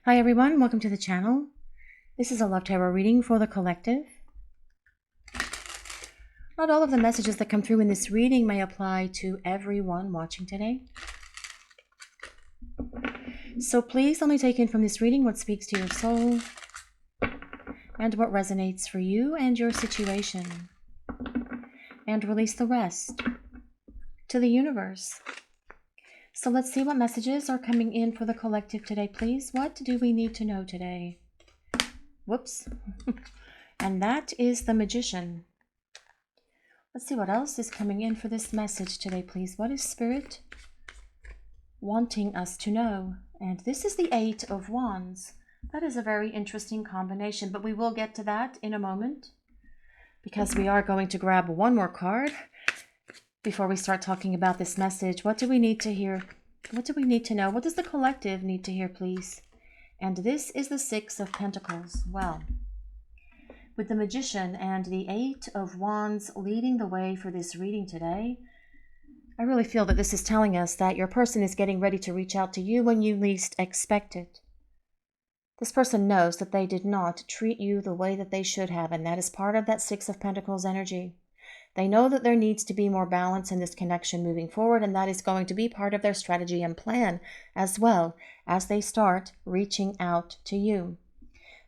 Hi everyone, welcome to the channel. This is a love tarot reading for the collective. Not all of the messages that come through in this reading may apply to everyone watching today. So please only take in from this reading what speaks to your soul and what resonates for you and your situation. And release the rest to the universe. So let's see what messages are coming in for the collective today, please. What do we need to know today? Whoops. And that is the Magician. Let's see what else is coming in for this message today, please. What is Spirit wanting us to know? And this is the Eight of Wands. That is a very interesting combination, but we will get to that in a moment because we are going to grab one more card before we start talking about this message. What do we need to hear? What do we need to know? What does the collective need to hear, please? And this is the Six of Pentacles. Well, with the Magician and the Eight of Wands leading the way for this reading today, I really feel that this is telling us that your person is getting ready to reach out to you when you least expect it. This person knows that they did not treat you the way that they should have, and that is part of that Six of Pentacles energy. They know that there needs to be more balance in this connection moving forward, and that is going to be part of their strategy and plan as well as they start reaching out to you.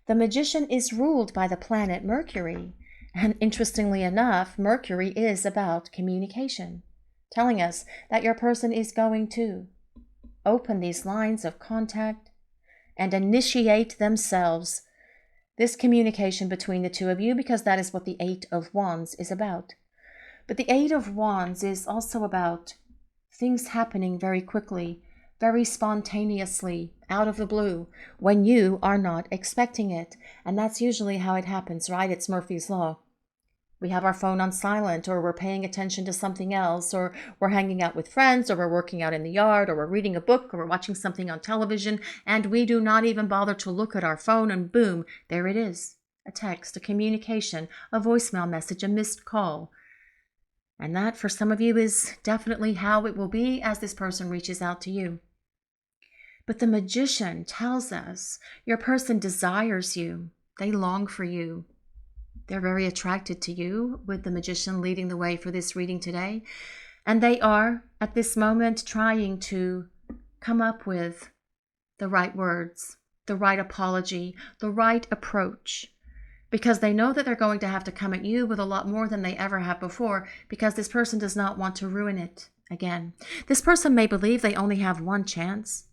The Magician is ruled by the planet Mercury, and interestingly enough, Mercury is about communication, telling us that your person is going to open these lines of contact and initiate themselves this communication between the two of you, because that is what the Eight of Wands is about. But the Eight of Wands is also about things happening very quickly, very spontaneously, out of the blue, when you are not expecting it. And that's usually how it happens, right? It's Murphy's Law. We have our phone on silent, or we're paying attention to something else, or we're hanging out with friends, or we're working out in the yard, or we're reading a book, or we're watching something on television, and we do not even bother to look at our phone, and boom, there it is. A text, a communication, a voicemail message, a missed call. And that, for some of you, is definitely how it will be as this person reaches out to you. But the Magician tells us your person desires you. They long for you. They're very attracted to you, with the Magician leading the way for this reading today. And they are, at this moment, trying to come up with the right words, the right apology, the right approach, because they know that they're going to have to come at you with a lot more than they ever have before, because this person does not want to ruin it again. This person may believe they only have one chance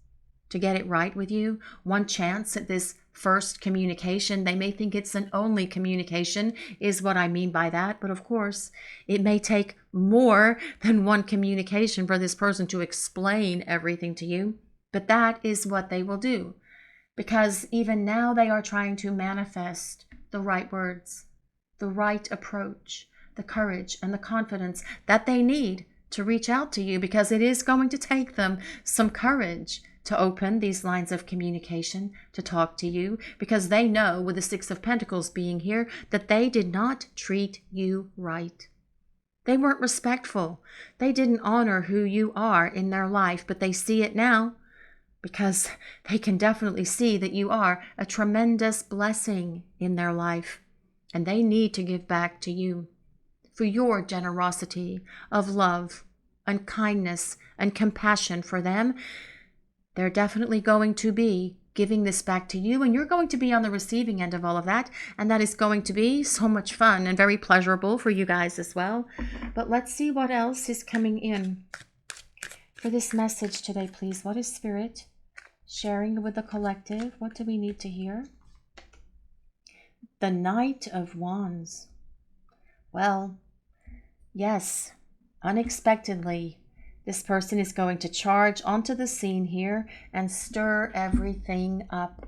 to get it right with you, one chance at this first communication. They may think it's an only communication, is what I mean by that. But of course, it may take more than one communication for this person to explain everything to you. But that is what they will do, because even now they are trying to manifest the right words, the right approach, the courage and the confidence that they need to reach out to you, because it is going to take them some courage to open these lines of communication, to talk to you, because they know, with the Six of Pentacles being here, that they did not treat you right. They weren't respectful. They didn't honor who you are in their life, but they see it now, because they can definitely see that you are a tremendous blessing in their life, and they need to give back to you for your generosity of love and kindness and compassion for them. They're definitely going to be giving this back to you, and you're going to be on the receiving end of all of that, and that is going to be so much fun and very pleasurable for you guys as well. But let's see what else is coming in for this message today, please. What is Spirit sharing with the collective? What do we need to hear? The Knight of Wands. Well, yes, unexpectedly, this person is going to charge onto the scene here and stir everything up,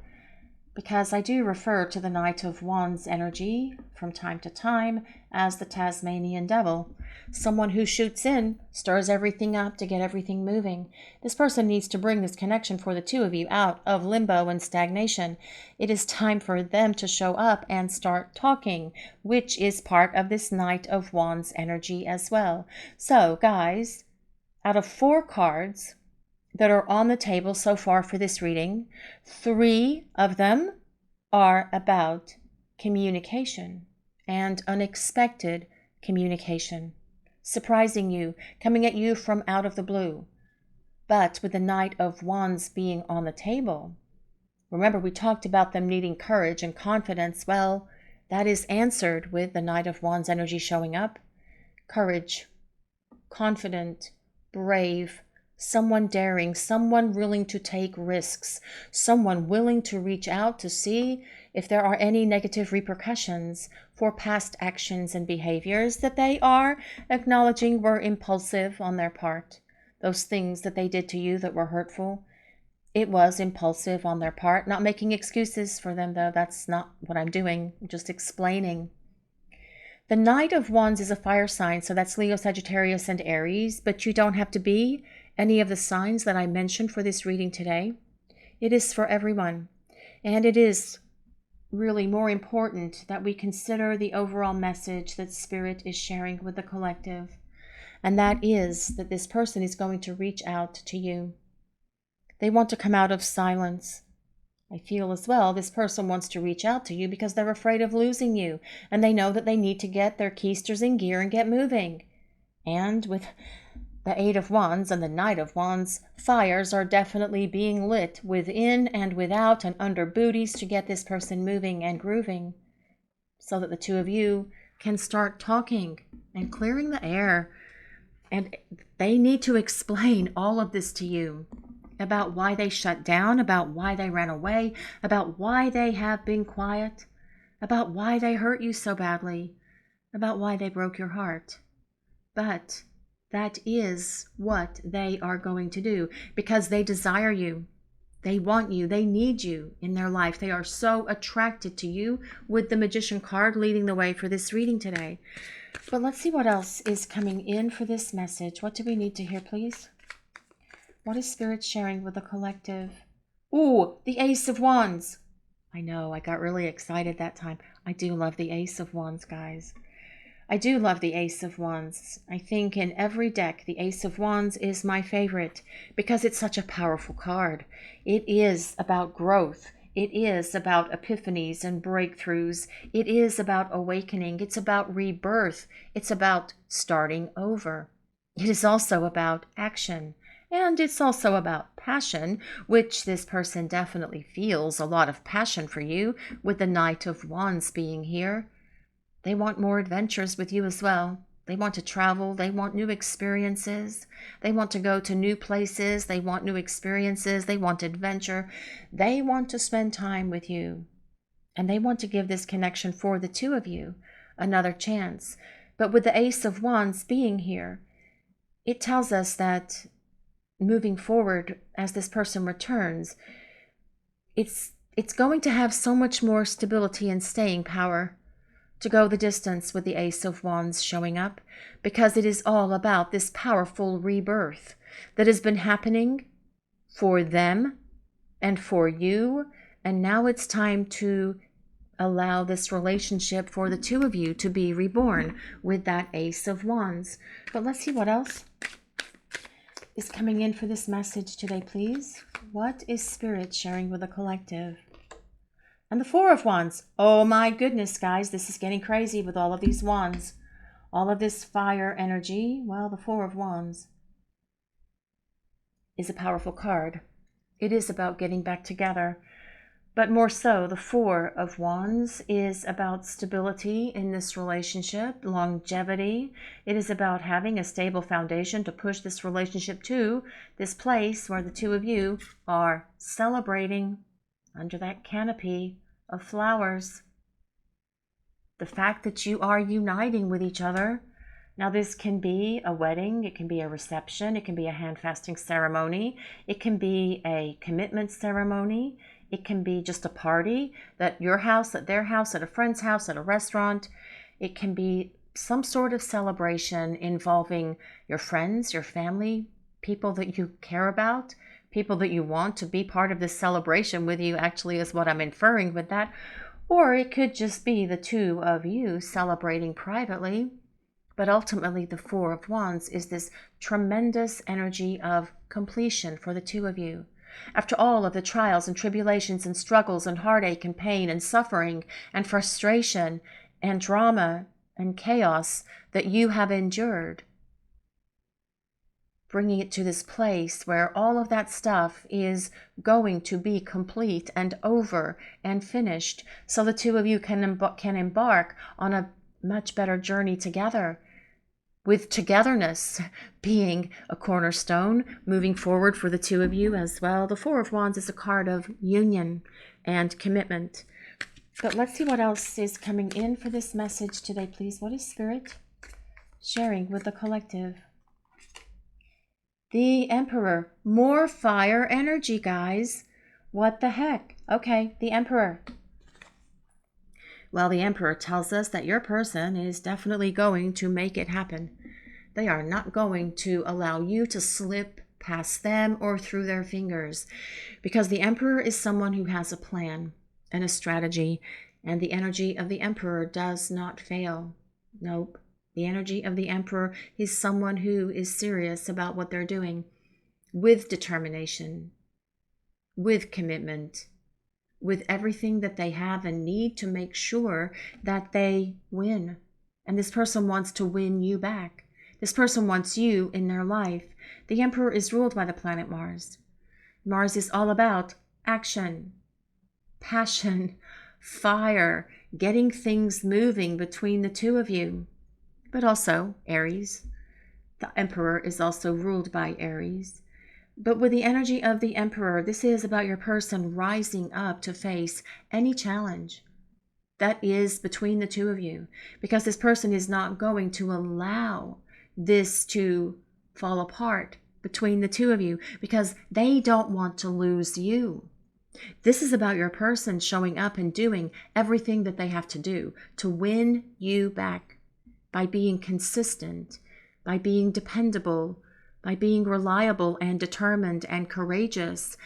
because I do refer to the Knight of Wands energy from time to time as the Tasmanian Devil. Someone who shoots in, stirs everything up to get everything moving. This person needs to bring this connection for the two of you out of limbo and stagnation. It is time for them to show up and start talking, which is part of this Knight of Wands energy as well. So, guys, out of 4 cards, that are on the table so far for this reading, 3 of them are about communication and unexpected communication, surprising you, coming at you from out of the blue. But with the Knight of Wands being on the table, remember we talked about them needing courage and confidence. Well, that is answered with the Knight of Wands energy showing up. Courage, confident, brave, someone daring, someone willing to take risks, someone willing to reach out to see if there are any negative repercussions for past actions and behaviors that they are acknowledging were impulsive on their part. Those things that they did to you that were hurtful, it was impulsive on their part. Not making excuses for them, though. That's not what I'm doing. I'm just explaining. The Knight of Wands is a fire sign, so that's Leo, Sagittarius, and Aries, but you don't have to be any of the signs that I mentioned for this reading today. It is for everyone, and it is really more important that we consider the overall message that Spirit is sharing with the collective, and that is that this person is going to reach out to you. They want to come out of silence. I feel as well this person wants to reach out to you because they're afraid of losing you, and they know that they need to get their keisters in gear and get moving. And with the 8 of Wands and the Knight of Wands, fires are definitely being lit within and without and under booties to get this person moving and grooving, so that the two of you can start talking and clearing the air. And they need to explain all of this to you, about why they shut down, about why they ran away, about why they have been quiet, about why they hurt you so badly, about why they broke your heart. But that is what they are going to do, because they desire you. They want you. They need you in their life. They are so attracted to you, with the Magician card leading the way for this reading today. But let's see what else is coming in for this message. What do we need to hear, please? What is Spirit sharing with the collective? Ooh, the Ace of Wands. I know, I got really excited that time. I do love the Ace of Wands, guys. I do love the Ace of Wands. I think in every deck, the Ace of Wands is my favorite because it's such a powerful card. It is about growth. It is about epiphanies and breakthroughs. It is about awakening. It's about rebirth. It's about starting over. It is also about action. And it's also about passion, which this person definitely feels a lot of passion for you, with the Knight of Wands being here. They want more adventures with you as well. They want to travel. They want new experiences. They want to go to new places. They want new experiences. They want adventure. They want to spend time with you. And they want to give this connection for the two of you another chance. But with the Ace of Wands being here, it tells us that moving forward, as this person returns, it's going to have so much more stability and staying power to go the distance with the Ace of Wands showing up, because it is all about this powerful rebirth that has been happening for them and for you, and now it's time to allow this relationship for the two of you to be reborn with that Ace of Wands. But let's see what else is coming in for this message today, please. What is Spirit sharing with the collective? And the 4 of Wands. Oh my goodness, guys, this is getting crazy with all of these wands. All of this fire energy. Well, the 4 of Wands is a powerful card. It is about getting back together. But more so, the 4 of Wands is about stability in this relationship, longevity. It is about having a stable foundation to push this relationship to this place where the two of you are celebrating under that canopy of flowers. The fact that you are uniting with each other. Now, this can be a wedding, it can be a reception, it can be a hand-fasting ceremony, it can be a commitment ceremony, it can be just a party at your house, at their house, at a friend's house, at a restaurant. It can be some sort of celebration involving your friends, your family, people that you care about, people that you want to be part of this celebration with you, actually, is what I'm inferring with that. Or it could just be the two of you celebrating privately. But ultimately, the Four of Wands is this tremendous energy of completion for the two of you. After all of the trials and tribulations and struggles and heartache and pain and suffering and frustration and drama and chaos that you have endured, bringing it to this place where all of that stuff is going to be complete and over and finished, so the two of you can embark on a much better journey together, with togetherness being a cornerstone moving forward for the two of you as well. The Four of Wands is a card of union and commitment. But let's see what else is coming in for this message today, please. What is Spirit sharing with the collective? The Emperor. More fire energy, guys. What the heck? Okay, the Emperor. Well, the Emperor tells us that your person is definitely going to make it happen. They are not going to allow you to slip past them or through their fingers, because the Emperor is someone who has a plan and a strategy, and the energy of the Emperor does not fail. Nope. The energy of the Emperor is someone who is serious about what they're doing, with determination, with commitment, with everything that they have and need to make sure that they win. And this person wants to win you back. This person wants you in their life. The Emperor is ruled by the planet Mars. Mars is all about action, passion, fire, getting things moving between the two of you. But also Aries. The Emperor is also ruled by Aries. But with the energy of the Emperor, this is about your person rising up to face any challenge that is between the two of you, because this person is not going to allow this to fall apart between the two of you, because they don't want to lose you. This is about your person showing up and doing everything that they have to do to win you back, by being consistent, by being dependable, by being reliable and determined and courageous,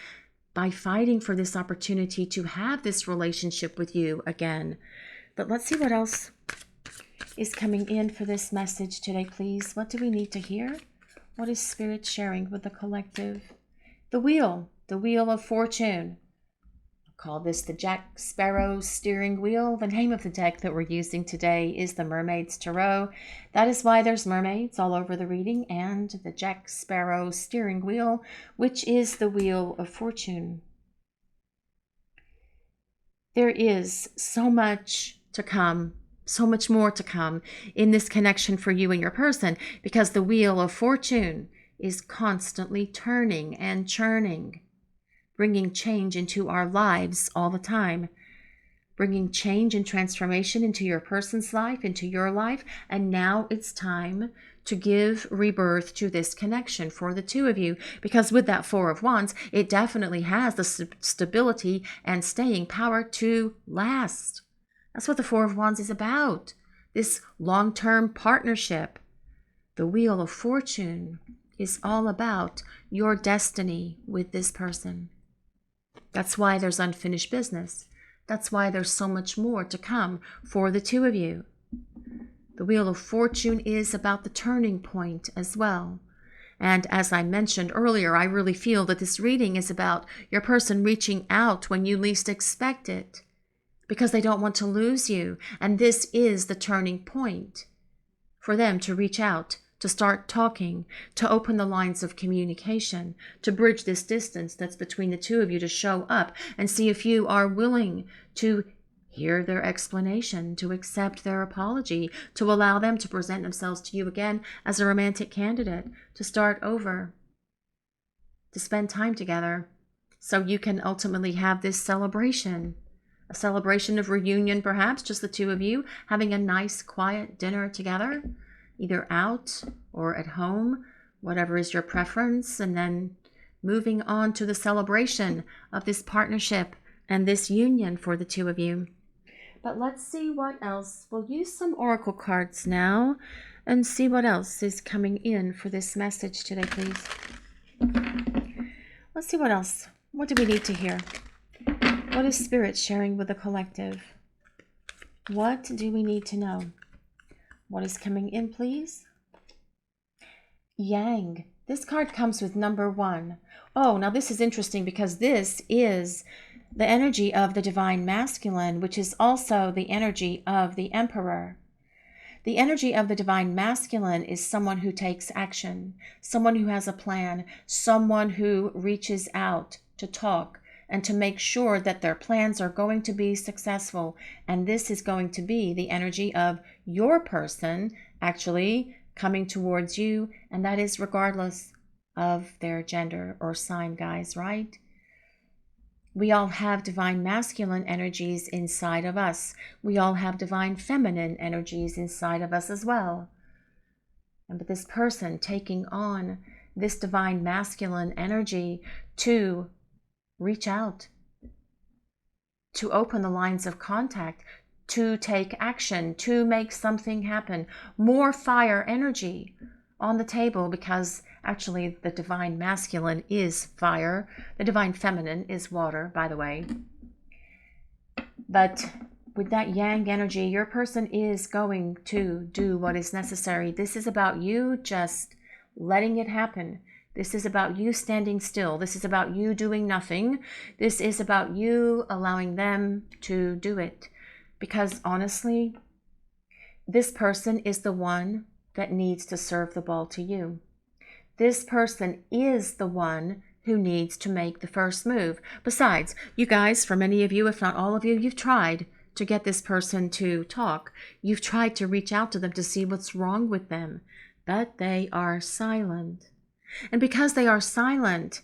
by fighting for this opportunity to have this relationship with you again. But let's see what else is coming in for this message today, please. What do we need to hear? What is Spirit sharing with the collective? The Wheel of Fortune. Call this the Jack Sparrow steering wheel. The name of the deck that we're using today is the Mermaid's Tarot. That is why there's mermaids all over the reading, and the Jack Sparrow steering wheel, which is the Wheel of Fortune. There is so much to come, so much more to come in this connection for you and your person, because the Wheel of Fortune is constantly turning and churning, bringing change into our lives all the time, bringing change and transformation into your person's life, into your life. And now it's time to give rebirth to this connection for the two of you, because with that Four of Wands, it definitely has the stability and staying power to last. That's what the Four of Wands is about, this long-term partnership. The Wheel of Fortune is all about your destiny with this person. That's why there's unfinished business. That's why there's so much more to come for the two of you. The Wheel of Fortune is about the turning point as well. And as I mentioned earlier, I really feel that this reading is about your person reaching out when you least expect it, because they don't want to lose you. And this is the turning point for them to reach out, to start talking, to open the lines of communication, to bridge this distance that's between the two of you, to show up and see if you are willing to hear their explanation, to accept their apology, to allow them to present themselves to you again as a romantic candidate, to start over, to spend time together, so you can ultimately have this celebration. A celebration of reunion, perhaps, just the two of you having a nice, quiet dinner together, either out or at home, whatever is your preference, and then moving on to the celebration of this partnership and this union for the two of you. But let's see what else. We'll use some oracle cards now and see what else is coming in for this message today, please. Let's see what else. What do we need to hear? What is Spirit sharing with the collective? What do we need to know? What is coming in, please? Yang. This card comes with number 1. Oh, now this is interesting because this is the energy of the divine masculine, which is also the energy of the emperor. The energy of the divine masculine is someone who takes action, someone who has a plan, someone who reaches out to talk and to make sure that their plans are going to be successful. And this is going to be the energy of your person actually coming towards you, and that is regardless of their gender or sign, guys, right? We all have divine masculine energies inside of us. We all have divine feminine energies inside of us as well. But this person taking on this divine masculine energy to reach out, to open the lines of contact, to take action, to make something happen. More fire energy on the table, because actually the divine masculine is fire. The divine feminine is water, by the way. But with that yang energy, your person is going to do what is necessary. This is about you just letting it happen. This is about you standing still. This is about you doing nothing. This is about you allowing them to do it. Because honestly, this person is the one that needs to serve the ball to you. This person is the one who needs to make the first move. Besides, you guys, for many of you, if not all of you, you've tried to get this person to talk. You've tried to reach out to them to see what's wrong with them, but they are silent. And because they are silent,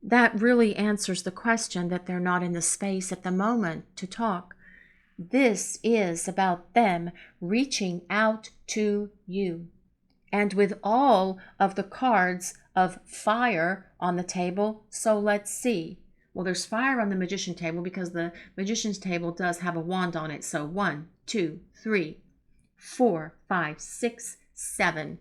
that really answers the question that they're not in the space at the moment to talk. This is about them reaching out to you. And with all of the cards of fire on the table, so let's see. Well, there's fire on the magician table because the magician's table does have a wand on it. So 1, 2, 3, 4, 5, 6, 7.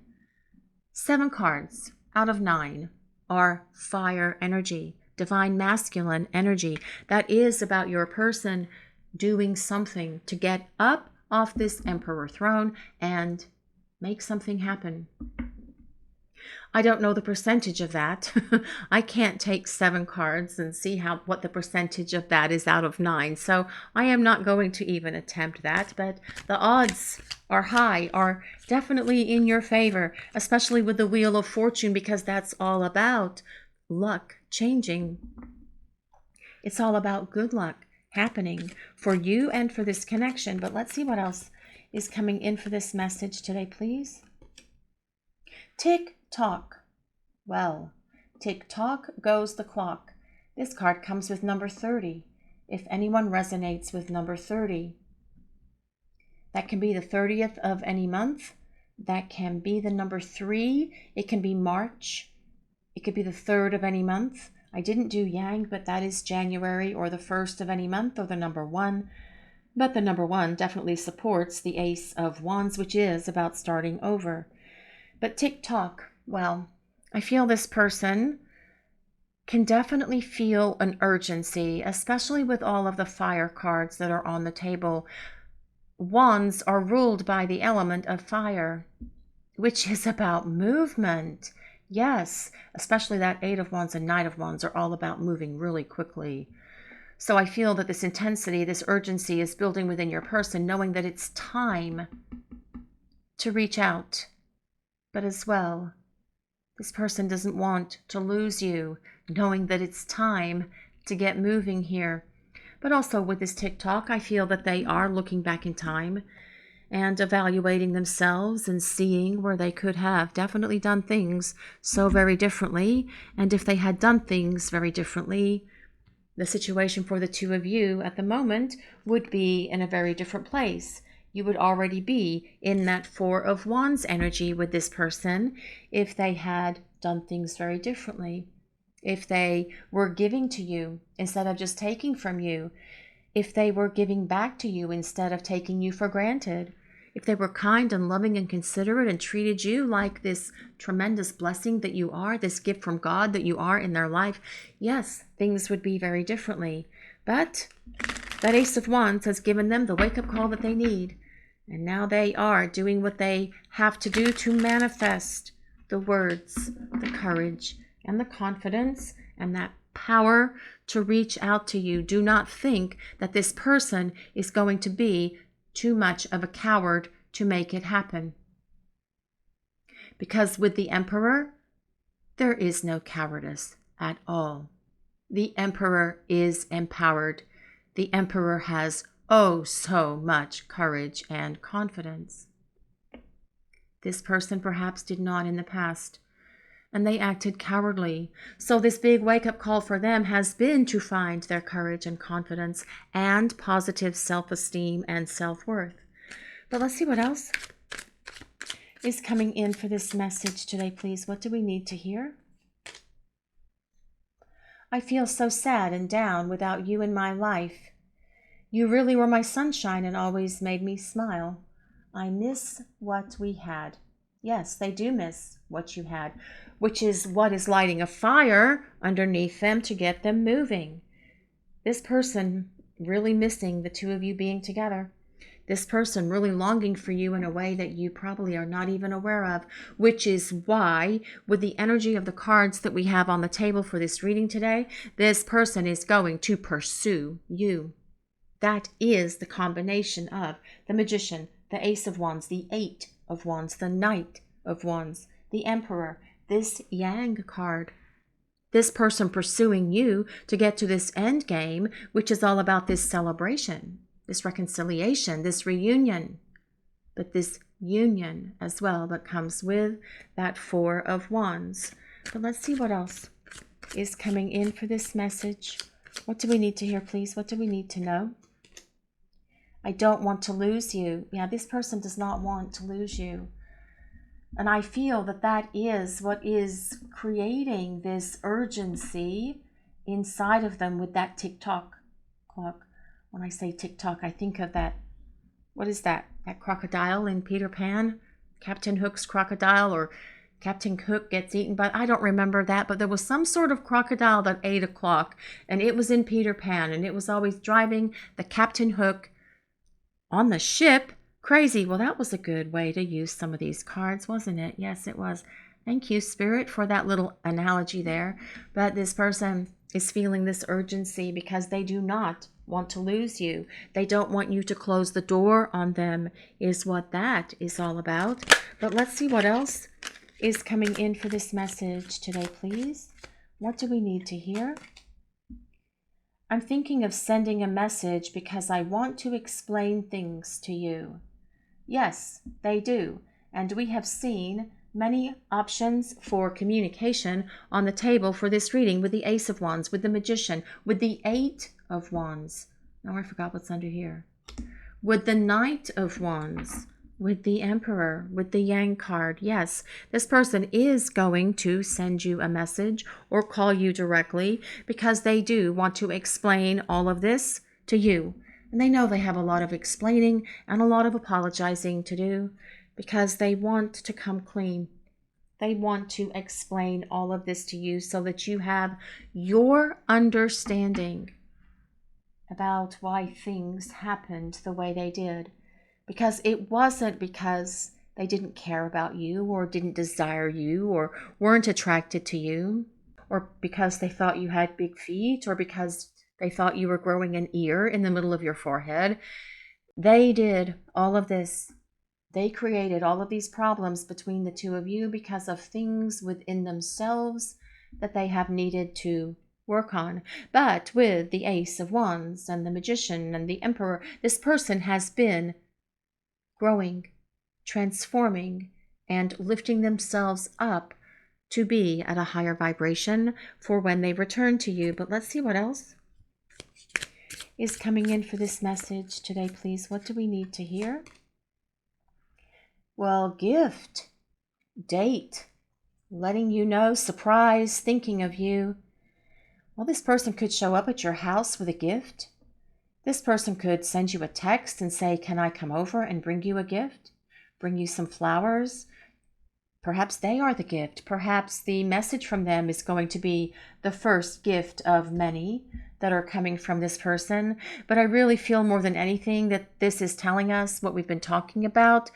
7 cards out of 9 are fire energy, divine masculine energy. That is about your person doing something to get up off this emperor throne and make something happen. I don't know the percentage of that. I can't take 7 cards and see what the percentage of that is out of 9. So I am not going to even attempt that, but the odds are high, are definitely in your favor, especially with the Wheel of Fortune, because that's all about luck changing. It's all about good luck happening for you and for this connection. But let's see what else is coming in for this message today, please. Tick tock. Well, tick tock goes the clock. This card comes with number 30. If anyone resonates with number 30, that can be the 30th of any month. That can be the number 3. It can be March. It could be the 3rd of any month. I didn't do Yang, but that is January, or the 1st of any month, or the number 1. But the number 1 definitely supports the Ace of Wands, which is about starting over. But tick-tock, well, I feel this person can definitely feel an urgency, especially with all of the fire cards that are on the table. Wands are ruled by the element of fire, which is about movement. Yes, especially that 8 of Wands and Knight of Wands are all about moving really quickly. So I feel that this intensity, this urgency is building within your person, knowing that it's time to reach out. But as well, this person doesn't want to lose you, knowing that it's time to get moving here. But also with this TikTok, I feel that they are looking back in time and evaluating themselves and seeing where they could have definitely done things so very differently. And if they had done things very differently, the situation for the two of you at the moment would be in a very different place. You would already be in that 4 of Wands energy with this person if they had done things very differently. If they were giving to you instead of just taking from you. If they were giving back to you instead of taking you for granted. If they were kind and loving and considerate and treated you like this tremendous blessing that you are, this gift from God that you are in their life, yes, things would be very differently. But that Ace of Wands has given them the wake-up call that they need. And now they are doing what they have to do to manifest the words, the courage, and the confidence, and that power to reach out to you. Do not think that this person is going to be too much of a coward to make it happen. Because with the Emperor, there is no cowardice at all. The Emperor is empowered. The Emperor has oh so much courage and confidence. This person perhaps did not in the past, and they acted cowardly. So this big wake-up call for them has been to find their courage and confidence and positive self-esteem and self-worth. But let's see what else is coming in for this message today, please. What do we need to hear? I feel so sad and down without you in my life. You really were my sunshine and always made me smile. I miss what we had. Yes, they do miss what you had, which is what is lighting a fire underneath them to get them moving. This person really missing the two of you being together. This person really longing for you in a way that you probably are not even aware of, which is why, with the energy of the cards that we have on the table for this reading today, this person is going to pursue you. That is the combination of the Magician, the Ace of Wands, the Eight of Wands, the Knight of Wands, the Emperor, this Yang card. This person pursuing you to get to this end game, which is all about this celebration, this reconciliation, this reunion, but this union as well that comes with that Four of Wands. But let's see what else is coming in for this message. What do we need to hear, please? What do we need to know? I don't want to lose you. Yeah, this person does not want to lose you. And I feel that that is what is creating this urgency inside of them with that tick-tock clock. When I say tick-tock, I think of that, what is that? That crocodile in Peter Pan? Captain Hook's crocodile, or Captain Hook gets eaten by, I don't remember that, but there was some sort of crocodile that ate a clock, and it was in Peter Pan, and it was always driving the Captain Hook on the ship. Crazy. Well, that was a good way to use some of these cards, wasn't it? Yes, it was. Thank you, Spirit, for that little analogy there. But this person is feeling this urgency because they do not want to lose you. They don't want you to close the door on them, is what that is all about. But let's see what else is coming in for this message today, please. What do we need to hear? I'm thinking of sending a message because I want to explain things to you. Yes, they do. And we have seen many options for communication on the table for this reading with the Ace of Wands, with the Magician, with the Eight of Wands. Now I forgot what's under here. With the Knight of Wands, with the Emperor, with the Yang card. Yes, this person is going to send you a message or call you directly because they do want to explain all of this to you. And they know they have a lot of explaining and a lot of apologizing to do because they want to come clean. They want to explain all of this to you so that you have your understanding about why things happened the way they did. Because it wasn't because they didn't care about you or didn't desire you or weren't attracted to you, or because they thought you had big feet, or because they thought you were growing an ear in the middle of your forehead. They did all of this. They created all of these problems between the two of you because of things within themselves that they have needed to work on. But with the Ace of Wands and the Magician and the Emperor, this person has been growing, transforming, and lifting themselves up to be at a higher vibration for when they return to you. But let's see what else is coming in for this message today, please. What do we need to hear? Well, gift, date, letting you know, surprise, thinking of you. Well, this person could show up at your house with a gift. This person could send you a text and say, can I come over and bring you a gift? Bring you some flowers? Perhaps they are the gift. Perhaps the message from them is going to be the first gift of many that are coming from this person. But I really feel more than anything that this is telling us what we've been talking about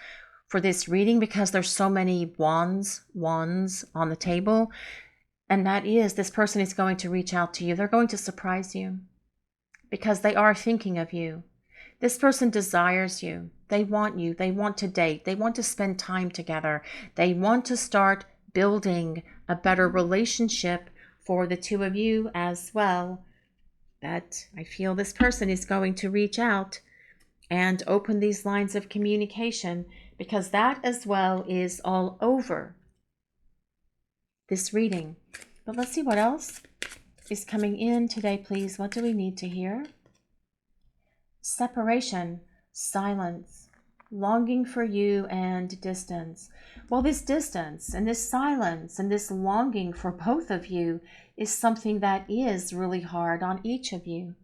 for this reading, because there's so many wands on the table. And that is, this person is going to reach out to you. They're going to surprise you because they are thinking of you. This person desires you. They want you. They want to date. They want to spend time together. They want to start building a better relationship for the two of you as well. But I feel this person is going to reach out and open these lines of communication, because that as well is all over this reading. But let's see what else is coming in today, please. What do we need to hear? Separation, silence, longing for you, and distance. Well, this distance and this silence and this longing for both of you is something that is really hard on each of you.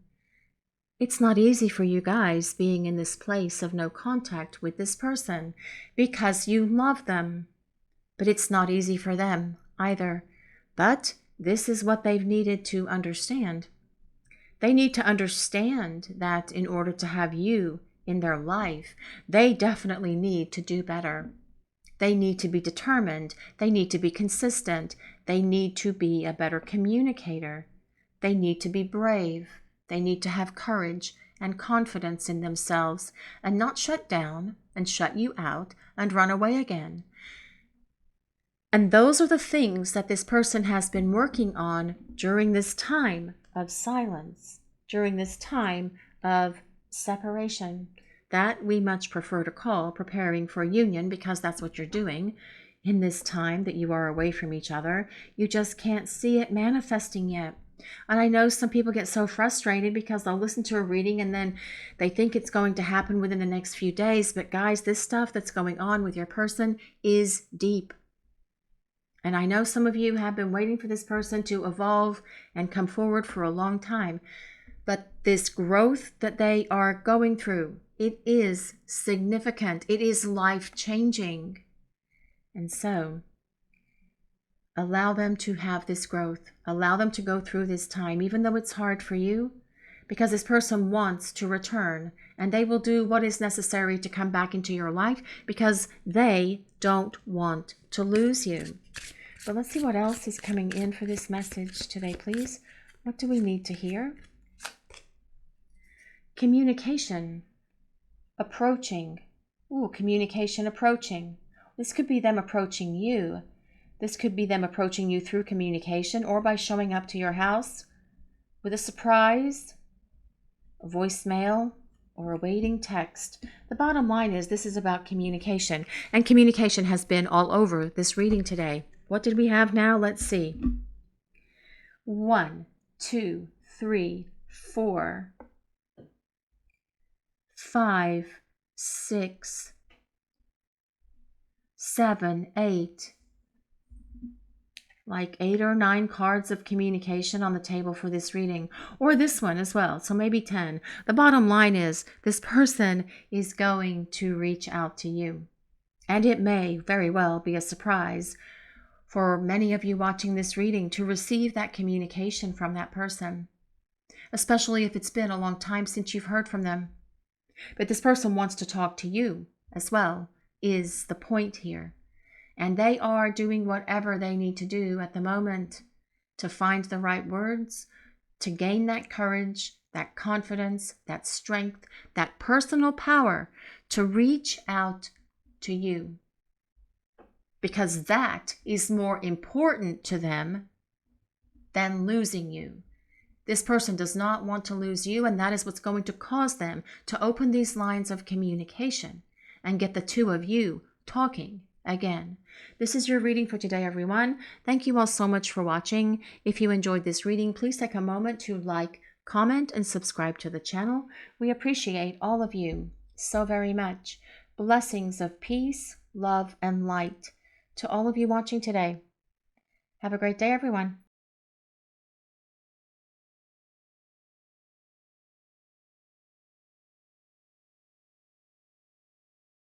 It's not easy for you guys being in this place of no contact with this person because you love them. But it's not easy for them either. But this is what they've needed to understand. They need to understand that in order to have you in their life, they definitely need to do better. They need to be determined. They need to be consistent. They need to be a better communicator. They need to be brave. They need to have courage and confidence in themselves and not shut down and shut you out and run away again. And those are the things that this person has been working on during this time of silence, during this time of separation, that we much prefer to call preparing for union, because that's what you're doing in this time that you are away from each other. You just can't see it manifesting yet. And I know some people get so frustrated because they'll listen to a reading and then they think it's going to happen within the next few days. But guys, this stuff that's going on with your person is deep. And I know some of you have been waiting for this person to evolve and come forward for a long time. But this growth that they are going through, it is significant. It is life-changing. And so, allow them to have this growth. Allow them to go through this time, even though it's hard for you, because this person wants to return, and they will do what is necessary to come back into your life because they don't want to lose you. But let's see what else is coming in for this message today, please. What do we need to hear? Communication. Approaching. Ooh, communication approaching. This could be them approaching you. This could be them approaching you through communication or by showing up to your house with a surprise, a voicemail, or a waiting text. The bottom line is this is about communication, and communication has been all over this reading today. What did we have now? Let's see. 1, 2, 3, 4, 5, 6, 7, 8. Like 8 or 9 cards of communication on the table for this reading, or this one as well, so maybe 10. The bottom line is this person is going to reach out to you, and it may very well be a surprise for many of you watching this reading to receive that communication from that person, especially if it's been a long time since you've heard from them. But this person wants to talk to you as well, is the point here. And they are doing whatever they need to do at the moment to find the right words, to gain that courage, that confidence, that strength, that personal power to reach out to you. Because that is more important to them than losing you. This person does not want to lose you, and that is what's going to cause them to open these lines of communication and get the two of you talking again. This is your reading for today, everyone. Thank you all so much for watching. If you enjoyed this reading, please take a moment to like, comment, and subscribe to the channel. We appreciate all of you so very much. Blessings of peace, love, and light to all of you watching today. Have a great day, everyone.